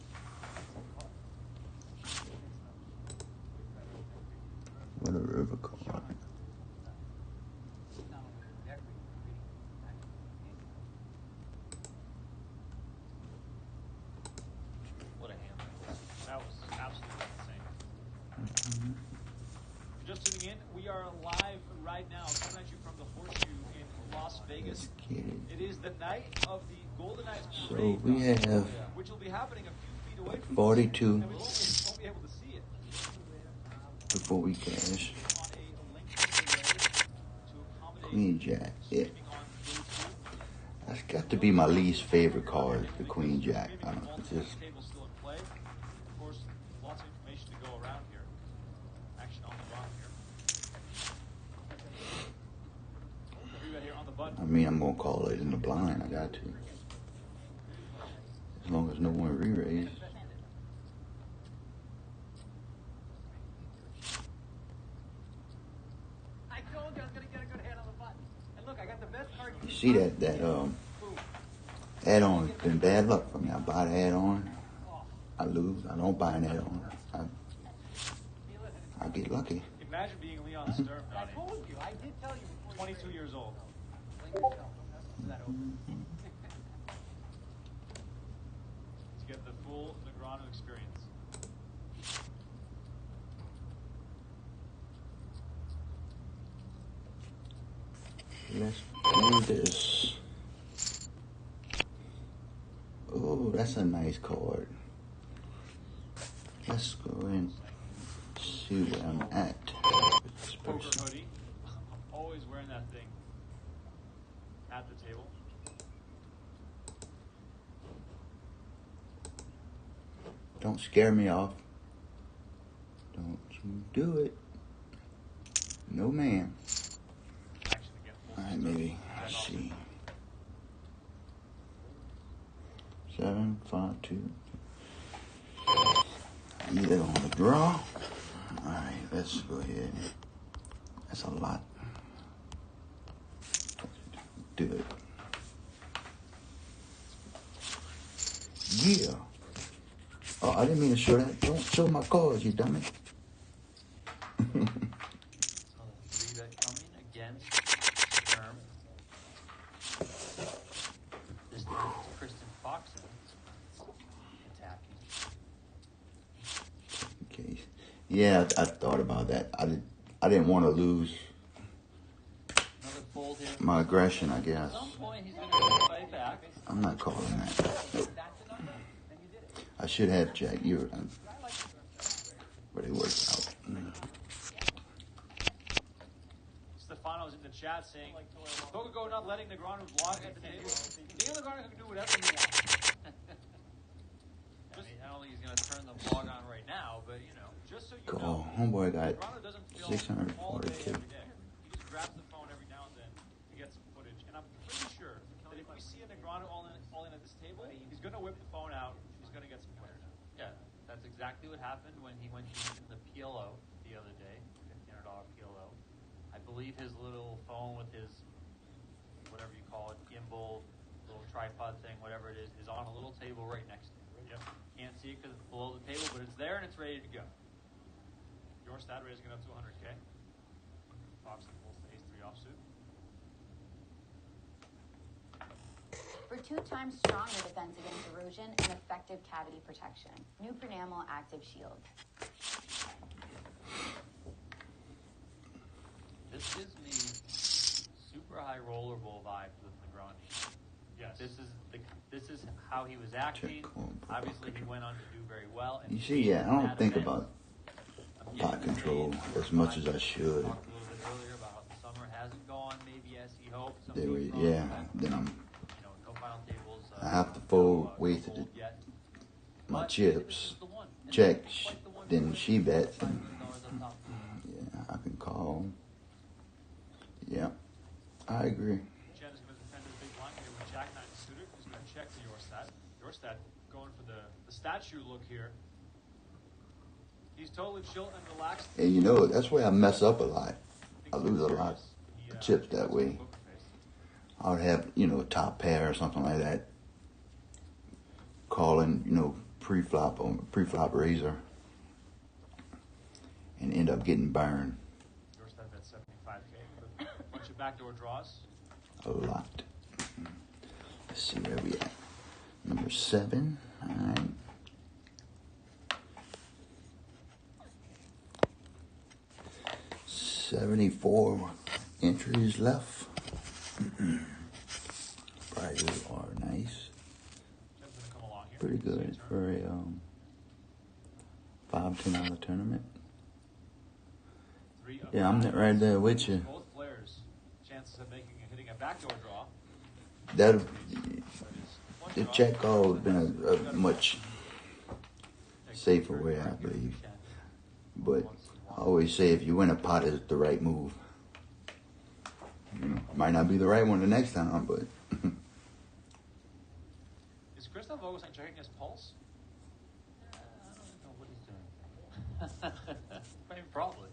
What a river card. What a hand. That was absolutely insane. Just tuning in, we are live right now, coming at you from the Horseshoe in Las Vegas. It is the night of the Golden Knights So Parade, we have which will be happening a few feet away from 42 us, and we won't be able to see it. before we cash. Queen Jack, yeah. That's got to be my least favorite card, the Queen Jack. I don't know, it's just Table still in play. Of course, lots of information to go around here. Action on the run here. Everybody here on the button. I mean, I'm gonna call it in the blind. I got to. As long as no one re-raise. I told you I was going to get a good hand on the button. And look, I got the best card. You see that add-on has been bad luck for me. I buy the add-on, I lose. I don't buy an add-on. I get lucky. Imagine being Leon Sturm. I told you. I did tell you. 22 years old. To get the full Negreanu experience. Let's do this. Oh, that's a nice card. Let's go and see where I'm at with this Poker person. hoodie. Always wearing that thing at the table. Don't scare me off. Don't you do it. No, ma'am. Alright, maybe. Let's see. 7, 5, 2. Either on the draw. Alright, let's go ahead. That's a lot. Do it. Yeah. Oh, I didn't mean to show that. Don't show my cards, you dummy. Three bet coming against Sturm. This time it's Kristen Foxen attacking. Okay. Yeah, I thought about that. I didn't want to lose Another fold here. my aggression, I At guess. some point he's going to fight back. I'm not calling that. Nope. I should have Jack. But it worked out. Stefano's in the chat saying, Poker not letting Negreanu vlog at the table. Neil Negreanu can do whatever he wants. I mean, I don't think he's going to turn the vlog on right now, but you know, just so you Oh, know, homeboy got Negreanu doesn't film all day, 642. every day. He just grabs the phone every now and then to get some footage. And I'm pretty sure that if we see a Negreanu all in at this table, he's going to whip the phone out. He's going to get some footage. yeah, that's exactly what happened when he went deep in the PLO the other day, $1,500 PLO. I believe his little phone with his, whatever you call it, gimbal, little tripod thing, whatever it is on a little table right next to him. Yep. Can't see it because it's below the table, but it's there and it's ready to go. Your stat raising it up to 100K. Fox pulls the ace-3 offsuit. For 2 times stronger defense against erosion and effective cavity protection. New Pronamel Active Shield. how he was acting. Obviously, he went on to do very well. And You see, yeah, I don't think about pot control as much as I should. Talked a little bit earlier about how the summer hasn't gone maybe as he hoped. Some Then people yeah, thought then I'm. you know, no final tables. I have to fold wasted my chips, check, then she bets, and yeah, I can call. Yeah, I agree. Jen is going to defend his big blind here with Jack 9 suited. He's going to check to your stat. Your stat going for the statue look here. He's totally chill and relaxed. And you know, that's where I mess up a lot. I lose a lot of chips that way. I would have, you know, a top pair or something like that. Calling, you know, pre-flop on pre-flop razor. And end up getting burned. Your stat bet 75K. A bunch of backdoor draws. A lot. Let's see where we at. Number 7. All right. $74 entries left. Prizes are nice. Pretty good for a $5-10 tournament. Yeah, I'm right there with you. Both players chances of hitting a backdoor draw. That the check call has been a much safer way, I believe. But I always say if you win a pot, it's the right move. You know, might not be the right one the next time, but Is Christoph Vogelsang checking his pulse? I don't know what he's doing. I mean, probably.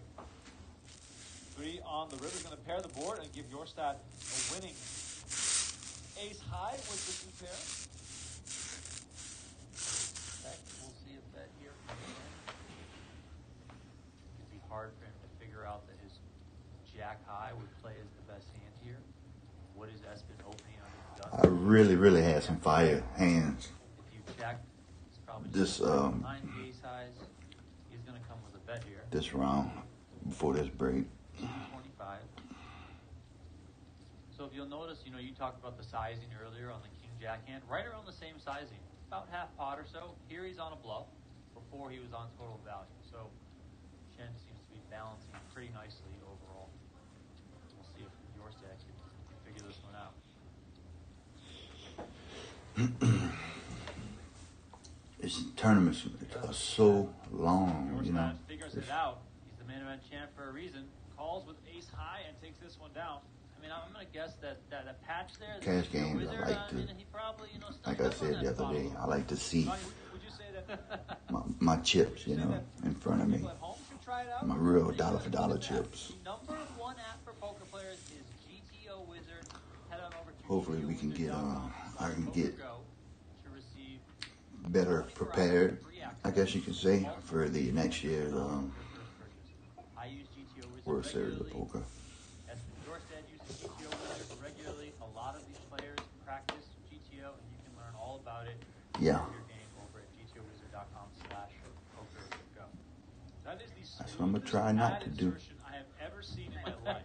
3 on the river is going to pair the board and give your stat a winning ace high with the 2 pair. Okay, we'll see if that here comes in. It'd be hard for him to figure out that his jack high would play as the best hand here. What is Espen opening under the gun? I really had some fire hands. If you check, it's probably This just 9 ace highs. He's going to come with a bet here. this round before this break. 25. So if you'll notice, you know, you talked about the sizing earlier on the king jack hand, right around the same sizing, about half pot or so. Here he's on a bluff. Before he was on total value. So Shen seems to be balancing pretty nicely overall. We'll see if your stat can figure this one out. These tournaments are so long, you know. Figures it out. He's the main event champ for a reason. Calls with ace high and takes this one down. I mean, I'm going to guess that patch there. Cash games, I like to, he probably, you know, like I said the other day, I like to see Would you say that my chips, you know, in front of me. My real dollar for dollar chips. Number 1 app for poker players is GTO Wizard. Head on over to Hopefully we can get, I can get to receive better prepared, I guess you could say, for the next year's I use GTO Wizard World Series of regularly. Poker. As Dorstead uses GTO Wizard regularly, a lot of these players practice GTO, and you can learn all about it. Yeah. Your game over at gtowizard.com/pokergo. That is the That's what I'm gonna try not to do. I have ever seen in my life.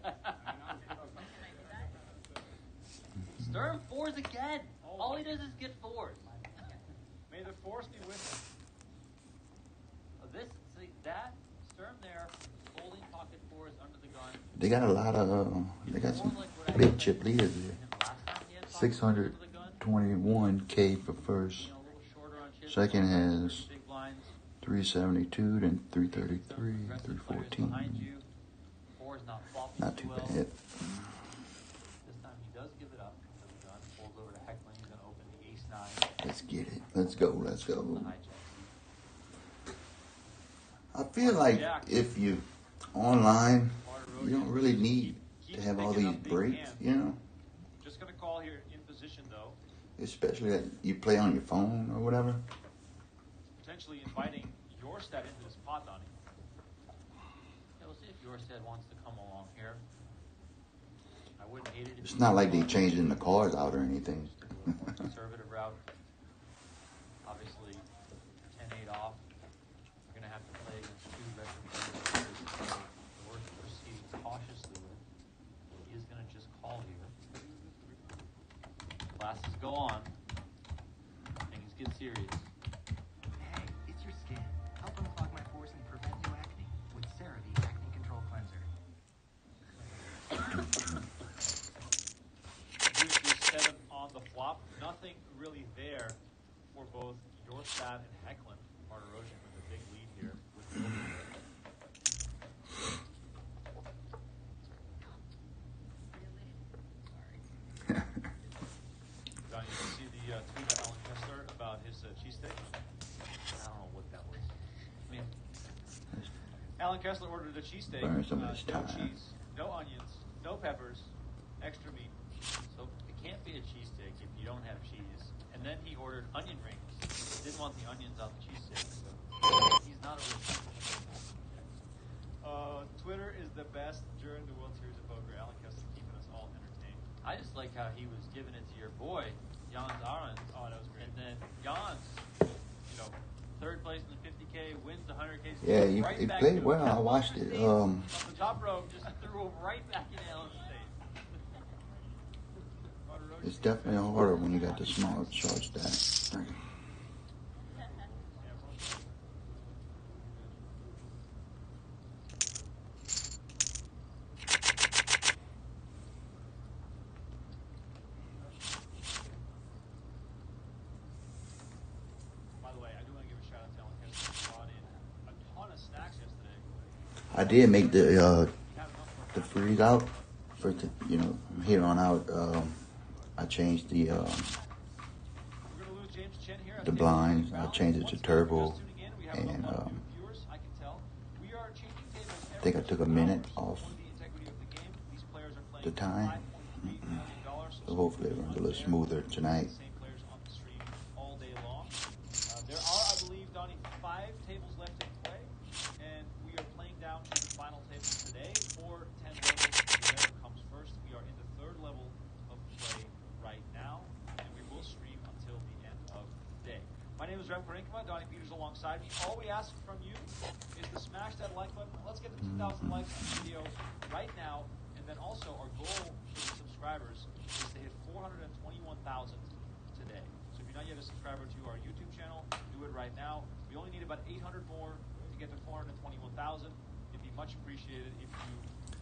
Sturm 4s again. All he does is get 4s. May the force be with him. That Sturm there, holding pocket 4s under the gun. They got a lot of, they got some big chip leaders here. 621K for first. Second has 372, then 333, 314. Not too bad. This time he does give it up under the gun. Pulls over to Heckling. He's going to open the ace 9. Let's get it. Let's go. Let's go. I feel like if you online, you don't really need to have all these breaks, you know? Just going to call here in position, though. Especially that you play on your phone or whatever. Potentially inviting your stat into this pot, Donnie. Yeah, we'll see if Yorstead wants to come along here. I wouldn't hate it if It's not like they changing the cards out or anything. more conservative route. Obviously, 10-8 off. We're going to have to play against 2 veteran players. So we're proceeding cautiously with. He is going to just call here. Classes go on. Morstad and Hecklin. Martirosian with a big lead here. With the John, you see the tweet of Alan Kessler about his cheesesteak? I don't know what that was. I mean, Alan Kessler ordered a cheesesteak. Burn some of this No time. cheese, no onions, no peppers, extra meat. So it can't be a cheesesteak if you don't have cheese. And then he ordered onion rings. He didn't want the onions on the cheesesteak. So he's not a real chef. Twitter is the best during the World Series of Poker. Alan Kessler keeping us all entertained. I just like how he was giving it to your boy, Jans Arons. Oh, that was great. And then Jans, third place in the 50K, wins the 100K. Yeah, right he back played to well. I watched it. The top row just threw him right back in Alan's face. It's definitely harder when you got the small short stack. By the way, I do want to give a shout out to Alan Kessler. He brought in a ton of snacks yesterday. I did make the freeze out for here on out. I changed the blinds. I changed it to turbo, and I think I took a minute off the time. So hopefully it runs a little smoother tonight. There are, I believe, Donnie, 5 tables left in play, and we are playing down to the final table today, or 10 levels, whatever comes first. We are in the 3rd level of play right now, and we will stream until the end of the day. My name is Rem Karinkma, Donnie Peters alongside me. All we ask from you is to smash that like button. Let's get to 2,000 likes on the video right now, and then also our goal for the subscribers is to hit 421,000 today. So if you're not yet a subscriber to our YouTube channel, do it right now. We only need about 800 more to get to 421,000. It'd be much appreciated if you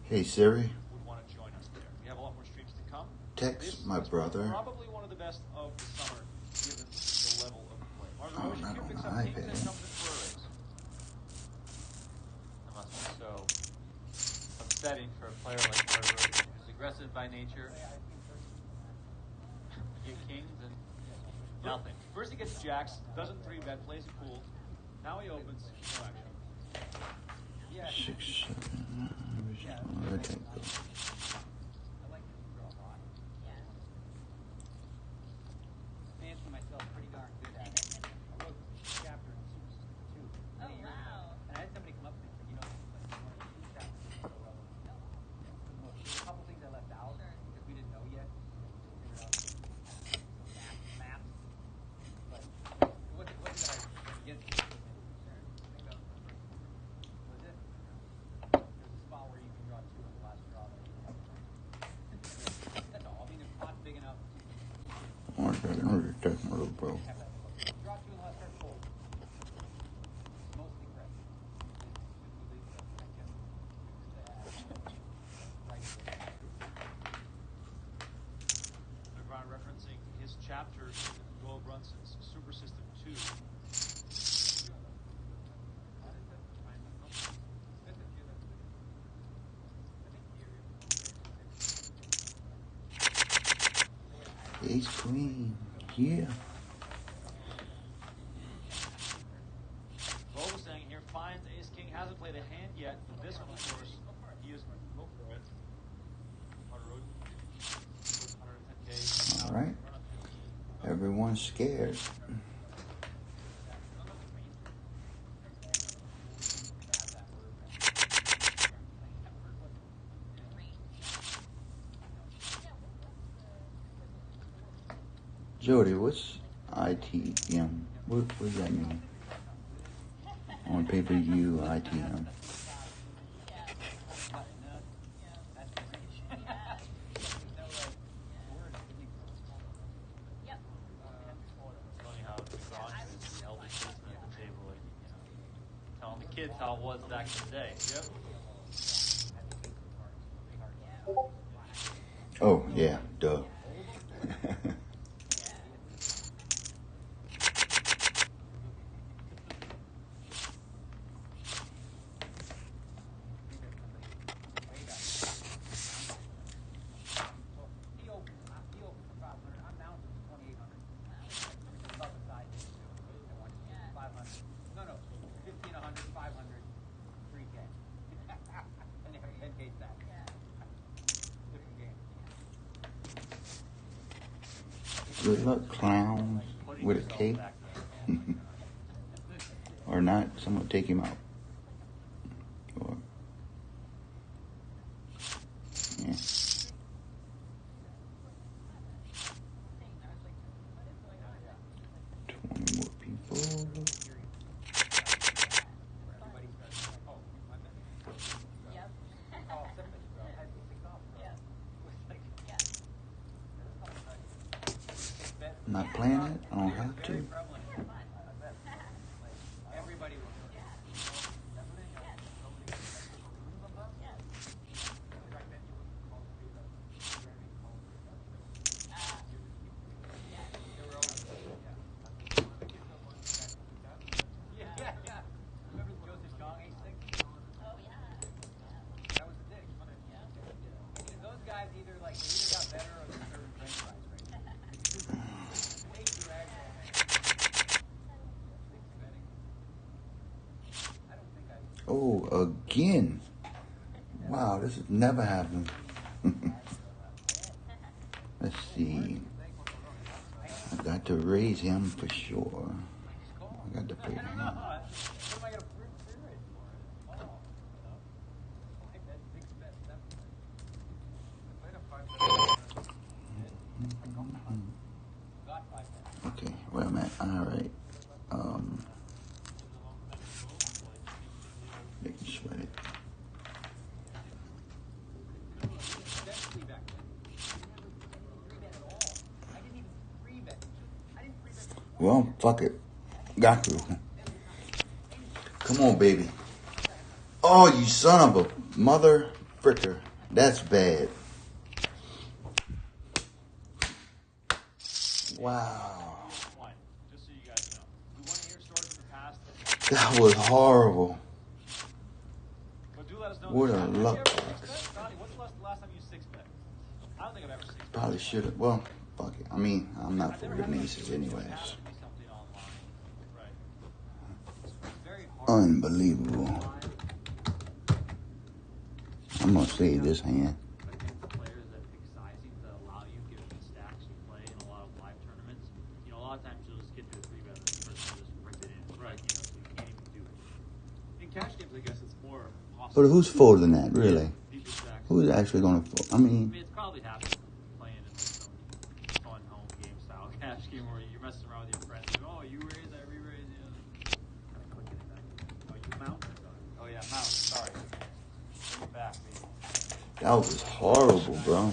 Hey Siri, would want to join us there. We have a lot more streams to come. text my brother. Probably one of the best of the summer, given the level of play. Oh, not on my iPad. That must be so upsetting for a player like Martirosian, who's aggressive by nature. You get kings and nothing. First he gets jacks, doesn't 3-bet, plays it cool. Now he opens, no action. 6, 7. I think so. Fancy myself pretty darn good at it. I wrote a chapter in Super System 2. Oh, wow. And I had somebody come up to me and say, you know, two chapters so well. There's a couple things I left out because we didn't know yet. We figured out some maps. But it wasn't that I was against it. Was it? There's a spot where you can draw 2 on the last draw. That's all. I mean, the pot's big enough. One second, I'm just texting my little bro. Draw 2 in the last turn, fold. Mostly correct. Ron referencing his chapter in Doyle Brunson's Super System 2. Ace Queen, yeah. Bo was saying here, finds Ace King, hasn't played a hand yet, but this one, of course, he is go for it. Martirosian, 110K. All right. Everyone's scared. Jody, what's ITM? What does that mean? On pay-per-view ITM. Funny how Josh is the eldest statesman at the table, like, telling the kids how it was back in the day. Yep. Oh yeah, duh. Good luck, clowns with a K. Or not, someone take him out. Or, yeah. More people. I'm not playing it. I don't have to. Oh, again. Wow, this has never happened. Let's see. I got to raise him for sure. I got to pay him. Okay, where am I? All right. Making sure it. Well, fuck it. Got to. Come on, baby. Oh, you son of a mother fricker. That's bad. Wow. That was horrible. What a luck box. Probably should have. Well, fuck it. I mean, I'm not for good nieces anyways. Unbelievable. I'm gonna save this hand. But who's folding that, really? Who's actually going to fold? I mean, it's probably happened playing in some fun home game style cash game where you're messing around with your friends. Oh, you raise, I re-raise. Kind of clicking it back. Oh, you mount? Oh, yeah, mount. Sorry. Bring it back, baby. That was horrible, bro.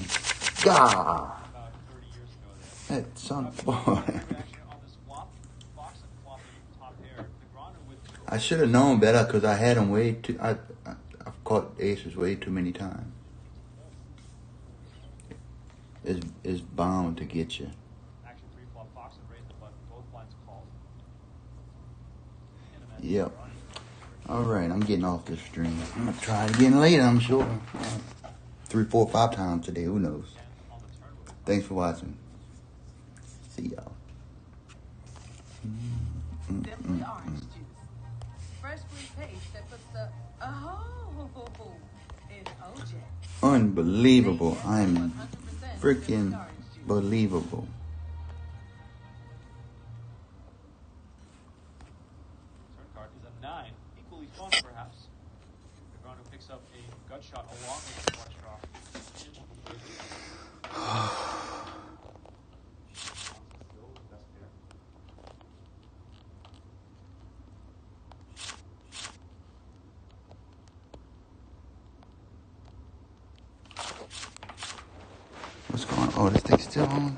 God. That son of a boy. I should have known better because I had him way too. I've caught aces way too many times. It's bound to get you. Yep. All right, I'm getting off this stream. I'm gonna try it again later, I'm sure. 3, 4, 5 times today. Who knows? Thanks for watching. See y'all. Simply orange juice. Fresh squeezed paste that puts the in OJ. Unbelievable. I'm freaking believable. Turn card is a 9. Equally fun, perhaps. Negreanu picks up a gut shot along with the flush draw. What's going on? Oh, this thing's still on?